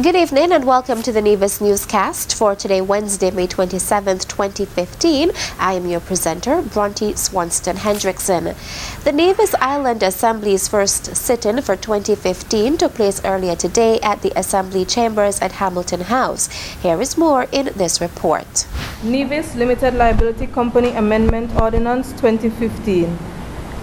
Good evening and welcome to the Nevis Newscast for today, Wednesday, May 27th, 2015. I am your presenter, Bronte Swanston Hendrickson. The Nevis Island Assembly's first sit-in for 2015 took place earlier today at the Assembly Chambers at Hamilton House. Here is more in this report. Nevis Limited Liability Company Amendment Ordinance 2015.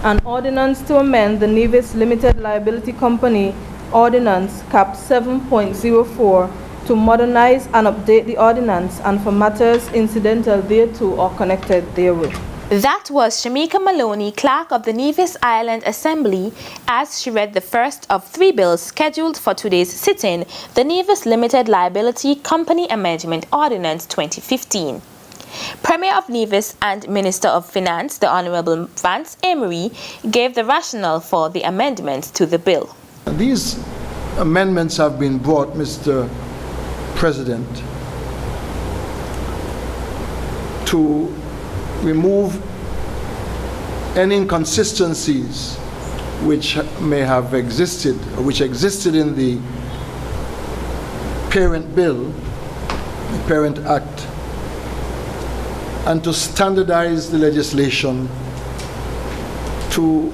An ordinance to amend the Nevis Limited Liability Company Ordinance Cap 7.04 to modernize and update the ordinance and for matters incidental thereto or connected therewith. That was Shamika Maloney, clerk of the Nevis Island Assembly, as she read the first of three bills scheduled for today's sit-in, the Nevis Limited Liability Company Amendment Ordinance 2015. Premier of Nevis and Minister of Finance, the Honorable Vance Emery, gave the rationale for the amendments to the bill. These amendments have been brought, Mr. President, to remove any inconsistencies which may have existed, or which existed in the parent bill, the Parent Act, and to standardize the legislation to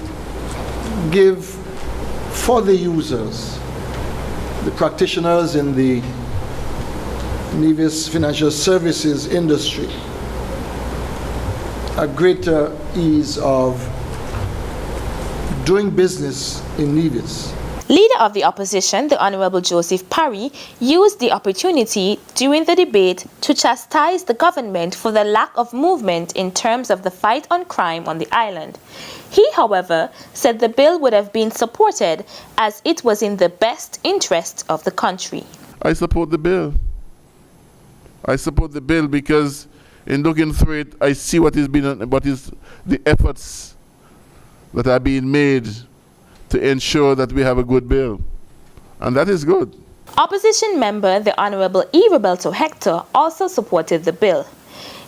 give for the users, the practitioners in the Nevis financial services industry, a greater ease of doing business in Nevis. Leader of the opposition, the Honorable Joseph Parry, used the opportunity during the debate to chastise the government for the lack of movement in terms of the fight on crime on the island. He, however, said the bill would have been supported as it was in the best interest of the country. I support the bill. I support the bill because in looking through it, I see what is the efforts that are being made to ensure that we have a good bill. And that is good. Opposition member, the Honorable E. Roberto Hector, also supported the bill.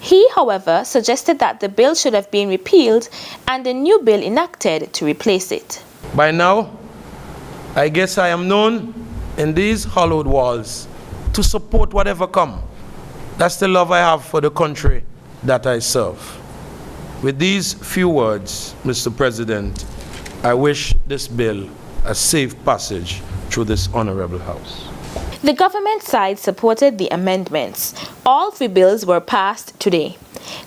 He, however, suggested that the bill should have been repealed and a new bill enacted to replace it. By now, I guess I am known in these hallowed walls to support whatever come. That's the love I have for the country that I serve. With these few words, Mr. President, I wish this bill a safe passage through this honorable House. The government side supported the amendments. All three bills were passed today.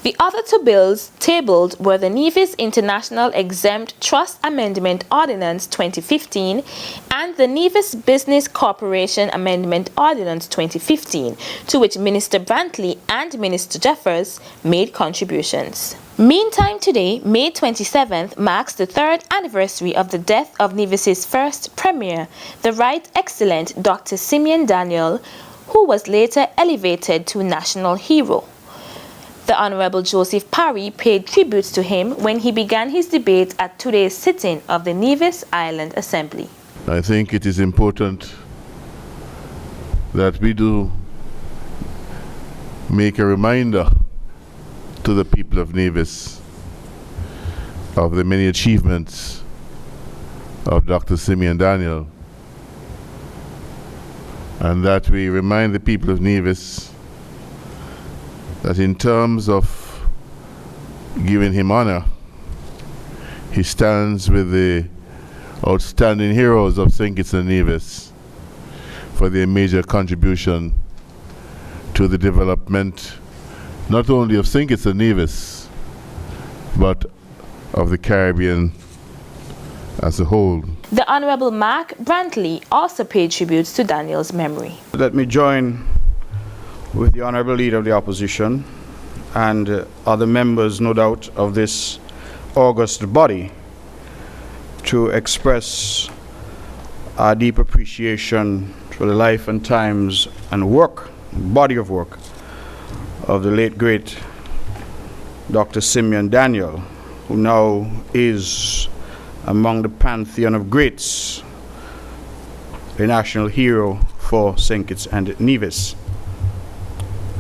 The other two bills tabled were the Nevis International Exempt Trust Amendment Ordinance 2015 and the Nevis Business Corporation Amendment Ordinance 2015, to which Minister Brantley and Minister Jeffers made contributions. Meantime, today, May 27th, marks the third anniversary of the death of Nevis's first Premier, the Right Excellent Dr. Simeon Daniel, who was later elevated to National Hero. The Honorable Joseph Parry paid tributes to him when he began his debate at today's sitting of the Nevis Island Assembly. I think it is important that we do make a reminder to the people of Nevis of the many achievements of Dr. Simeon Daniel, and that we remind the people of Nevis that in terms of giving him honor, he stands with the outstanding heroes of St. Kitts and Nevis for their major contribution to the development not only of St. Kitts and Nevis, but of the Caribbean as a whole. The Honorable Mark Brantley also paid tributes to Daniel's memory. Let me join with the Honorable Leader of the Opposition and other members, no doubt, of this august body to express our deep appreciation for the life and times and work, body of work, of the late great Dr. Simeon Daniel, who now is among the pantheon of greats, a national hero for St. Kitts and Nevis.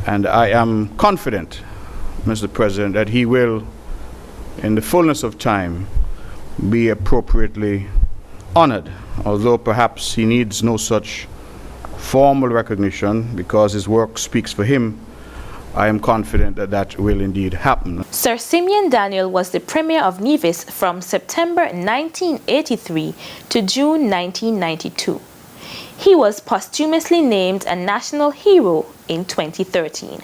And I am confident, Mr. President, that he will, in the fullness of time, be appropriately honored, although perhaps he needs no such formal recognition, because his work speaks for him, I am confident that that will indeed happen. Sir Simeon Daniel was the Premier of Nevis from September 1983 to June 1992. He was posthumously named a national hero in 2013.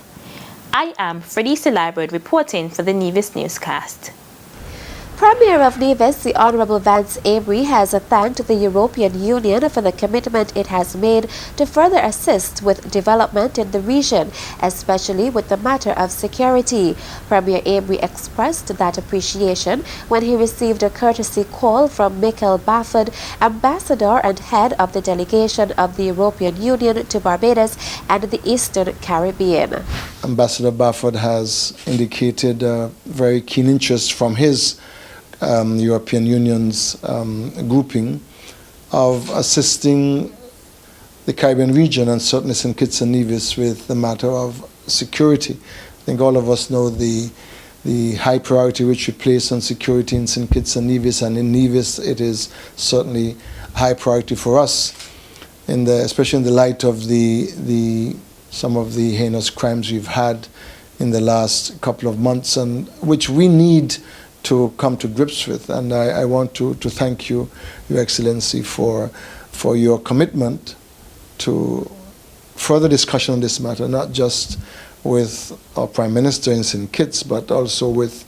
I am Freddie Silibert reporting for the Nevis Newscast. Premier of Nevis, the Honourable Vance Avery, has thanked the European Union for the commitment it has made to further assist with development in the region, especially with the matter of security. Premier Avery expressed that appreciation when he received a courtesy call from Michael Bafford, Ambassador and head of the delegation of the European Union to Barbados and the Eastern Caribbean. Ambassador Bafford has indicated a very keen interest from his European Union's grouping of assisting the Caribbean region and certainly St. Kitts and Nevis with the matter of security. I think all of us know the high priority which we place on security in St. Kitts and Nevis, and in Nevis it is certainly high priority for us, especially in the light of some of the heinous crimes we've had in the last couple of months, and which we need to come to grips with. And I want to thank you, Your Excellency, for your commitment to further discussion on this matter, not just with our Prime Minister in St. Kitts, but also with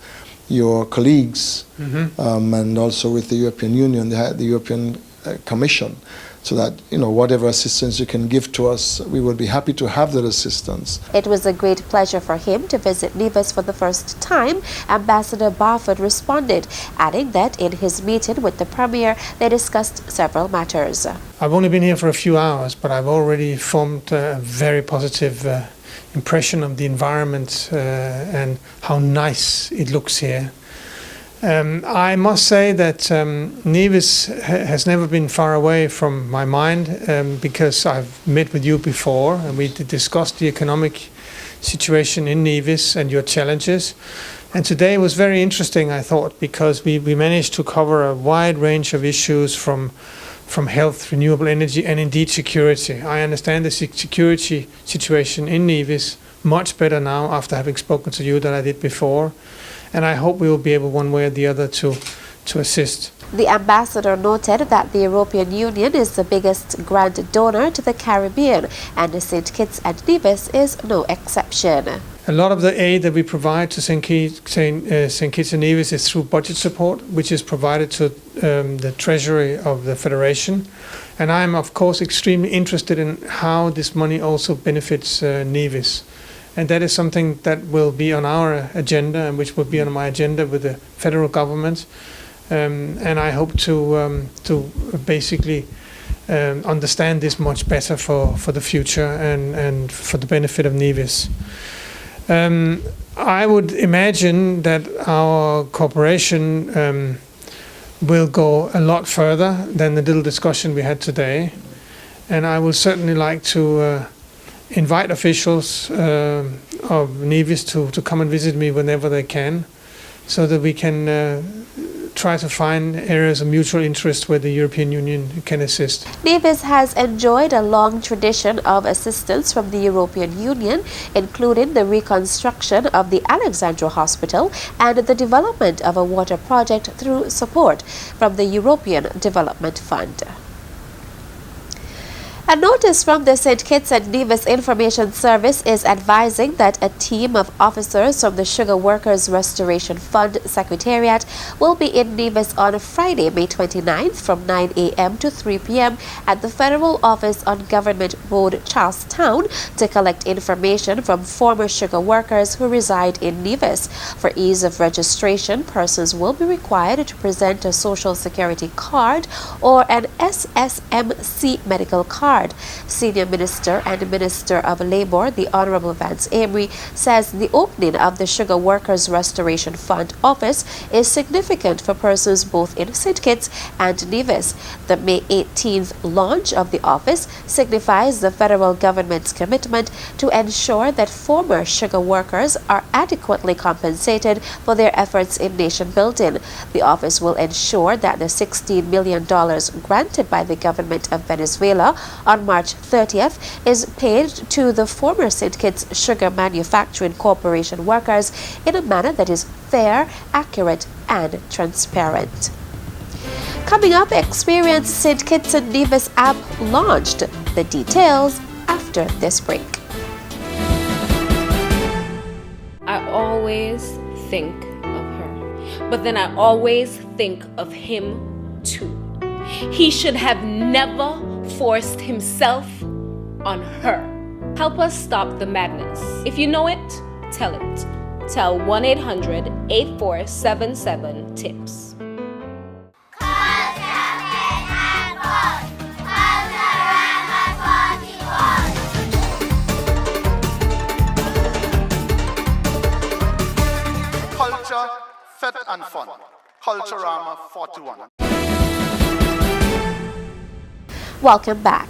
your colleagues, and also with the European Union, the European Commission, so that, whatever assistance you can give to us, we would be happy to have that assistance. It was a great pleasure for him to visit Nevis for the first time, Ambassador Barford responded, adding that in his meeting with the Premier, they discussed several matters. I've only been here for a few hours, but I've already formed a very positive impression of the environment and how nice it looks here. I must say that Nevis has never been far away from my mind, because I've met with you before and we discussed the economic situation in Nevis and your challenges. And today was very interesting, I thought, because we managed to cover a wide range of issues from health, renewable energy, and indeed security. I understand the security situation in Nevis much better now after having spoken to you than I did before. And I hope we will be able, one way or the other, to assist. The ambassador noted that the European Union is the biggest grant donor to the Caribbean, and St. Kitts and Nevis is no exception. A lot of the aid that we provide to St. Kitts and Nevis is through budget support, which is provided to the Treasury of the Federation. And I'm, of course, extremely interested in how this money also benefits Nevis. And that is something that will be on our agenda and which will be on my agenda with the federal government. And I hope to basically understand this much better for the future and for the benefit of Nevis. I would imagine that our cooperation will go a lot further than the little discussion we had today. And I would certainly like to invite officials of Nevis to come and visit me whenever they can, so that we can try to find areas of mutual interest where the European Union can assist. Nevis has enjoyed a long tradition of assistance from the European Union, including the reconstruction of the Alexandra Hospital and the development of a water project through support from the European Development Fund. A notice from the St. Kitts and Nevis Information Service is advising that a team of officers from the Sugar Workers Restoration Fund Secretariat will be in Nevis on Friday, May 29th from 9 a.m. to 3 p.m. at the Federal Office on Government Road, Charlestown, to collect information from former sugar workers who reside in Nevis. For ease of registration, persons will be required to present a Social Security card or an SSMC medical card. Senior Minister and Minister of Labour, the Honourable Vance Avery, says the opening of the Sugar Workers Restoration Fund office is significant for persons both in St. Kitts and Nevis. The May 18th launch of the office signifies the federal government's commitment to ensure that former sugar workers are adequately compensated for their efforts in nation building. The office will ensure that the $16 million granted by the government of Venezuela on March 30th is paid to the former St. Kitts Sugar Manufacturing Corporation workers in a manner that is fair, accurate, and transparent. Coming up, Experience St. Kitts and Nevis app launched. The details after this break. I always think of her, but then I always think of him too. He should have never forced himself on her. Help us stop the madness. If you know it, tell it. Tell 1-800-8477-TIPS. Culture, Fit and Fun. Culturama 41. Welcome back.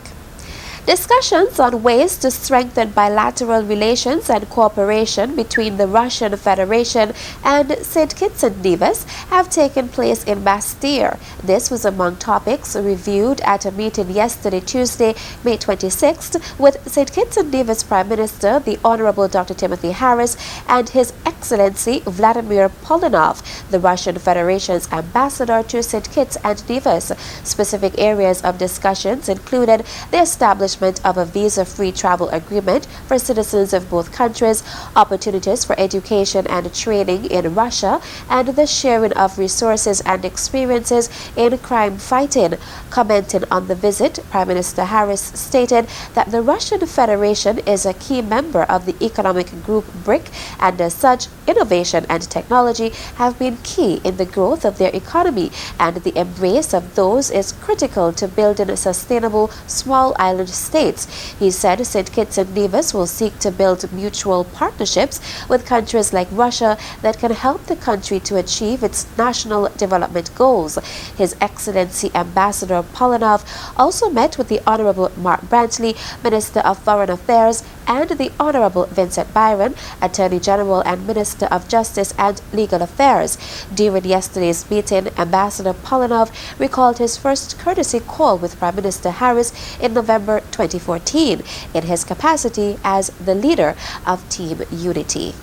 Discussions on ways to strengthen bilateral relations and cooperation between the Russian Federation and St. Kitts and Nevis have taken place in Bastille. This was among topics reviewed at a meeting yesterday, Tuesday, May 26th, with St. Kitts and Nevis Prime Minister, the Honorable Dr. Timothy Harris, and His Excellency Vladimir Polonov, the Russian Federation's ambassador to St. Kitts and Nevis. Specific areas of discussions included the establishment of a visa-free travel agreement for citizens of both countries, opportunities for education and training in Russia, and the sharing of resources and experiences in crime fighting. Commenting on the visit, Prime Minister Harris stated that the Russian Federation is a key member of the economic group BRIC, and as such, innovation and technology have been key in the growth of their economy, and the embrace of those is critical to building sustainable small island states. He said St. Kitts and Nevis will seek to build mutual partnerships with countries like Russia that can help the country to achieve its national development goals. His Excellency Ambassador Polonov also met with the Honorable Mark Brantley, Minister of Foreign Affairs, and the Honorable Vincent Byron, Attorney General and Minister of Justice and Legal Affairs. During yesterday's meeting, Ambassador Polonov recalled his first courtesy call with Prime Minister Harris in November 2014 in his capacity as the leader of Team Unity.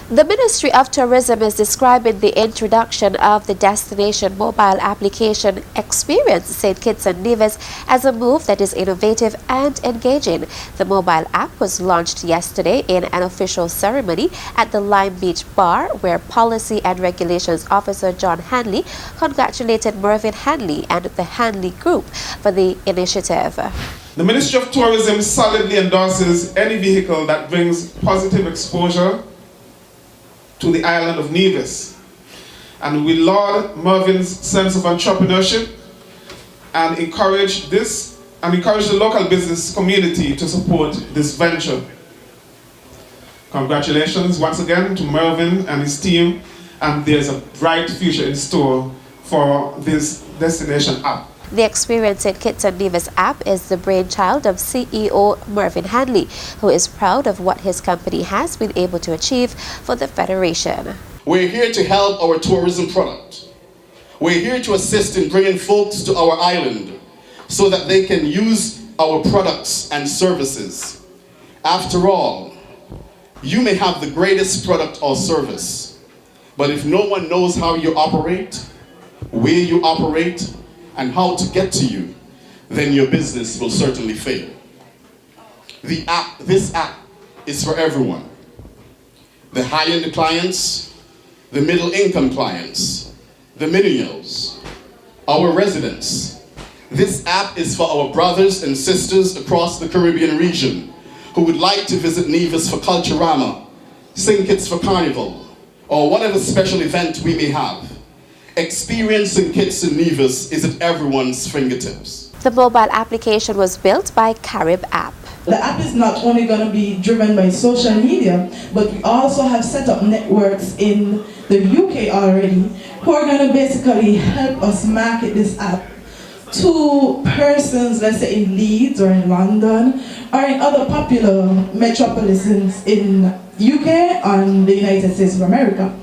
The Ministry of Tourism is describing the introduction of the destination mobile application Experience St. Kitts and Nevis as a move that is innovative and engaging. The mobile app was launched yesterday in an official ceremony at the Lime Beach Bar, where Policy and Regulations Officer John Hanley congratulated Mervyn Hanley and the Hanley Group for the initiative. The Ministry of Tourism solidly endorses any vehicle that brings positive exposure to the island of Nevis, and we laud Mervyn's sense of entrepreneurship and encourage the local business community to support this venture. Congratulations once again to Mervyn and his team, and there's a bright future in store for this destination app. The Experience St. Kitts and Nevis app is the brainchild of CEO Mervyn Hanley, who is proud of what his company has been able to achieve for the Federation. We're here to help our tourism product. We're here to assist in bringing folks to our island so that they can use our products and services. After all, you may have the greatest product or service, but if no one knows how you operate, where you operate, and how to get to you, then your business will certainly fail. This app is for everyone. The high-end clients, the middle-income clients, the millennials, our residents. This app is for our brothers and sisters across the Caribbean region who would like to visit Nevis for Culturama, St. Kitts for Carnival, or whatever special event we may have. Experience St. Kitts and Nevis is at everyone's fingertips. The mobile application was built by Carib App. The app is not only going to be driven by social media, but we also have set up networks in the UK already who are going to basically help us market this app to persons, let's say in Leeds or in London or in other popular metropolises in UK and the United States of America.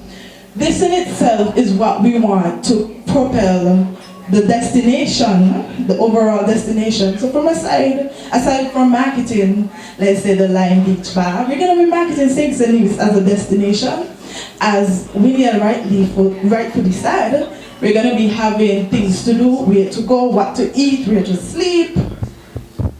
This in itself is what we want to propel the destination, the overall destination. So from aside from marketing, let's say the Lime Beach Bar, we're going to be marketing St. Kitts and Nevis as a destination. As Winnie rightfully said, we're going to be having things to do, where to go, what to eat, where to sleep,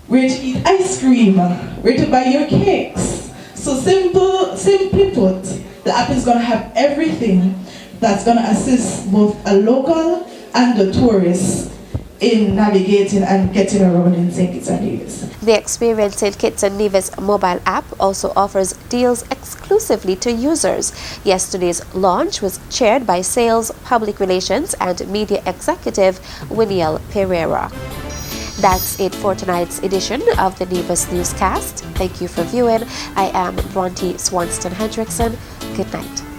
where to eat ice cream, where to buy your cakes. So simply put, the app is going to have everything that's going to assist both a local and the tourists in navigating and getting around in St. Kitts and Nevis. The Experience St. Kitts and Nevis mobile app also offers deals exclusively to users. Yesterday's launch was chaired by Sales, Public Relations and Media Executive Winiel Pereira. That's it for tonight's edition of the Nevis Newscast. Thank you for viewing. I am Bronte Swanston Hendrickson. Good night.